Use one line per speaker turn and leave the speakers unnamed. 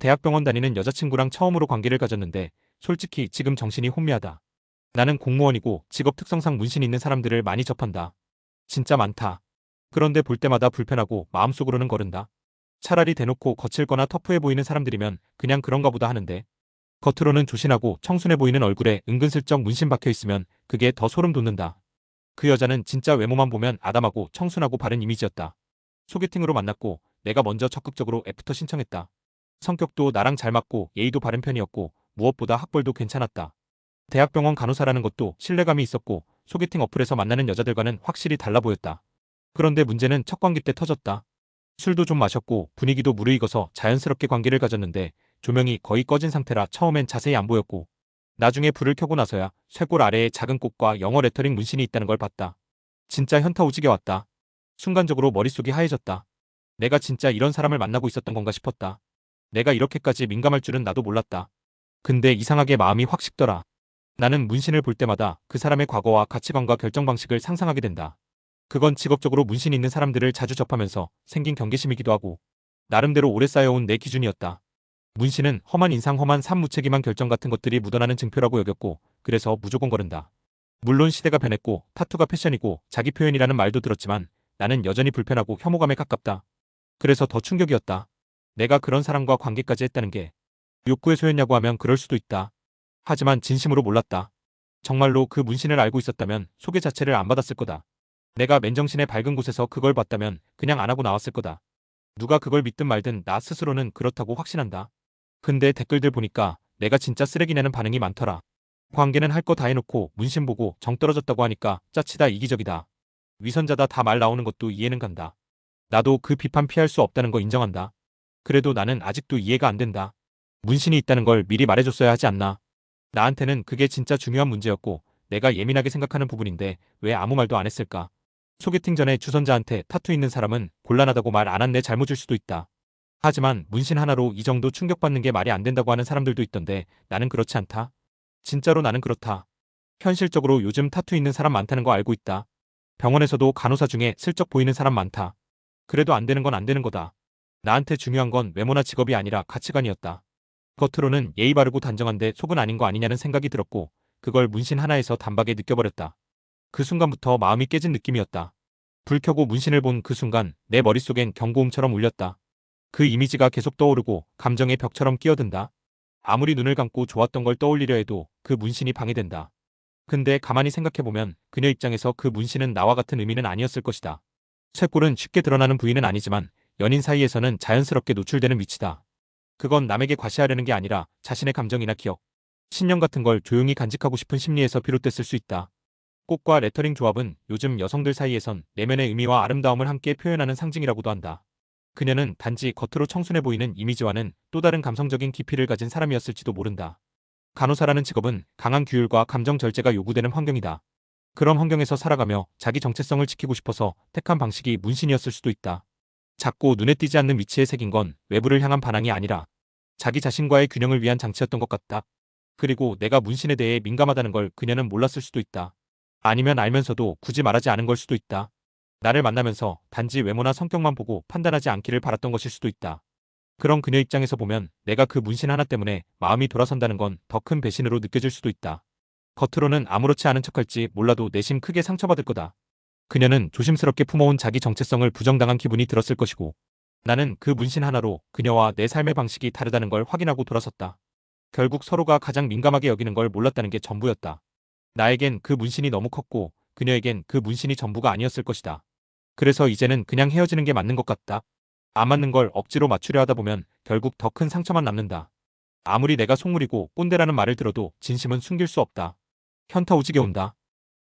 대학병원 다니는 여자친구랑 처음으로 관계를 가졌는데 솔직히 지금 정신이 혼미하다. 나는 공무원이고 직업 특성상 문신 있는 사람들을 많이 접한다. 진짜 많다. 그런데 볼 때마다 불편하고 마음속으로는 거른다. 차라리 대놓고 거칠거나 터프해 보이는 사람들이면 그냥 그런가 보다 하는데 겉으로는 조신하고 청순해 보이는 얼굴에 은근슬쩍 문신 박혀 있으면 그게 더 소름 돋는다. 그 여자는 진짜 외모만 보면 아담하고 청순하고 바른 이미지였다. 소개팅으로 만났고 내가 먼저 적극적으로 애프터 신청했다. 성격도 나랑 잘 맞고 예의도 바른 편이었고 무엇보다 학벌도 괜찮았다. 대학병원 간호사라는 것도 신뢰감이 있었고 소개팅 어플에서 만나는 여자들과는 확실히 달라 보였다. 그런데 문제는 첫 관계 때 터졌다. 술도 좀 마셨고 분위기도 무르익어서 자연스럽게 관계를 가졌는데 조명이 거의 꺼진 상태라 처음엔 자세히 안 보였고 나중에 불을 켜고 나서야 쇄골 아래에 작은 꽃과 영어 레터링 문신이 있다는 걸 봤다. 진짜 현타 오지게 왔다. 순간적으로 머릿속이 하얘졌다. 내가 진짜 이런 사람을 만나고 있었던 건가 싶었다. 내가 이렇게까지 민감할 줄은 나도 몰랐다. 근데 이상하게 마음이 확 식더라. 나는 문신을 볼 때마다 그 사람의 과거와 가치관과 결정 방식을 상상하게 된다. 그건 직업적으로 문신 있는 사람들을 자주 접하면서 생긴 경계심이기도 하고 나름대로 오래 쌓여온 내 기준이었다. 문신은 험한 인상, 험한 삶, 무책임한 결정 같은 것들이 묻어나는 증표라고 여겼고 그래서 무조건 거른다. 물론 시대가 변했고 타투가 패션이고 자기 표현이라는 말도 들었지만 나는 여전히 불편하고 혐오감에 가깝다. 그래서 더 충격이었다. 내가 그런 사람과 관계까지 했다는 게 욕구의 소였냐고 하면 그럴 수도 있다. 하지만 진심으로 몰랐다. 정말로 그 문신을 알고 있었다면 소개 자체를 안 받았을 거다. 내가 맨정신에 밝은 곳에서 그걸 봤다면 그냥 안 하고 나왔을 거다. 누가 그걸 믿든 말든 나 스스로는 그렇다고 확신한다. 근데 댓글들 보니까 내가 진짜 쓰레기내는 반응이 많더라. 관계는 할 거 다 해놓고 문신 보고 정 떨어졌다고 하니까 짜치다, 이기적이다. 위선자다, 다 말 나오는 것도 이해는 간다. 나도 그 비판 피할 수 없다는 거 인정한다. 그래도 나는 아직도 이해가 안 된다. 문신이 있다는 걸 미리 말해줬어야 하지 않나. 나한테는 그게 진짜 중요한 문제였고 내가 예민하게 생각하는 부분인데 왜 아무 말도 안 했을까. 소개팅 전에 주선자한테 타투 있는 사람은 곤란하다고 말 안 한 내 잘못일 수도 있다. 하지만 문신 하나로 이 정도 충격받는 게 말이 안 된다고 하는 사람들도 있던데 나는 그렇지 않다. 진짜로 나는 그렇다. 현실적으로 요즘 타투 있는 사람 많다는 거 알고 있다. 병원에서도 간호사 중에 슬쩍 보이는 사람 많다. 그래도 안 되는 건 안 되는 거다. 나한테 중요한 건 외모나 직업이 아니라 가치관이었다. 겉으로는 예의 바르고 단정한데 속은 아닌 거 아니냐는 생각이 들었고 그걸 문신 하나에서 단박에 느껴버렸다. 그 순간부터 마음이 깨진 느낌이었다. 불 켜고 문신을 본 그 순간 내 머릿속엔 경고음처럼 울렸다. 그 이미지가 계속 떠오르고 감정의 벽처럼 끼어든다. 아무리 눈을 감고 좋았던 걸 떠올리려 해도 그 문신이 방해된다. 근데 가만히 생각해보면 그녀 입장에서 그 문신은 나와 같은 의미는 아니었을 것이다. 쇄골은 쉽게 드러나는 부위는 아니지만 연인 사이에서는 자연스럽게 노출되는 위치다. 그건 남에게 과시하려는 게 아니라 자신의 감정이나 기억, 신념 같은 걸 조용히 간직하고 싶은 심리에서 비롯됐을 수 있다. 꽃과 레터링 조합은 요즘 여성들 사이에선 내면의 의미와 아름다움을 함께 표현하는 상징이라고도 한다. 그녀는 단지 겉으로 청순해 보이는 이미지와는 또 다른 감성적인 깊이를 가진 사람이었을지도 모른다. 간호사라는 직업은 강한 규율과 감정 절제가 요구되는 환경이다. 그런 환경에서 살아가며 자기 정체성을 지키고 싶어서 택한 방식이 문신이었을 수도 있다. 작고 눈에 띄지 않는 위치에 새긴 건 외부를 향한 반항이 아니라 자기 자신과의 균형을 위한 장치였던 것 같다. 그리고 내가 문신에 대해 민감하다는 걸 그녀는 몰랐을 수도 있다. 아니면 알면서도 굳이 말하지 않은 걸 수도 있다. 나를 만나면서 단지 외모나 성격만 보고 판단하지 않기를 바랐던 것일 수도 있다. 그런 그녀 입장에서 보면 내가 그 문신 하나 때문에 마음이 돌아선다는 건 더 큰 배신으로 느껴질 수도 있다. 겉으로는 아무렇지 않은 척할지 몰라도 내심 크게 상처받을 거다. 그녀는 조심스럽게 품어온 자기 정체성을 부정당한 기분이 들었을 것이고 나는 그 문신 하나로 그녀와 내 삶의 방식이 다르다는 걸 확인하고 돌아섰다. 결국 서로가 가장 민감하게 여기는 걸 몰랐다는 게 전부였다. 나에겐 그 문신이 너무 컸고 그녀에겐 그 문신이 전부가 아니었을 것이다. 그래서 이제는 그냥 헤어지는 게 맞는 것 같다. 안 맞는 걸 억지로 맞추려 하다 보면 결국 더 큰 상처만 남는다. 아무리 내가 속물이고 꼰대라는 말을 들어도 진심은 숨길 수 없다. 현타 오지게 온다.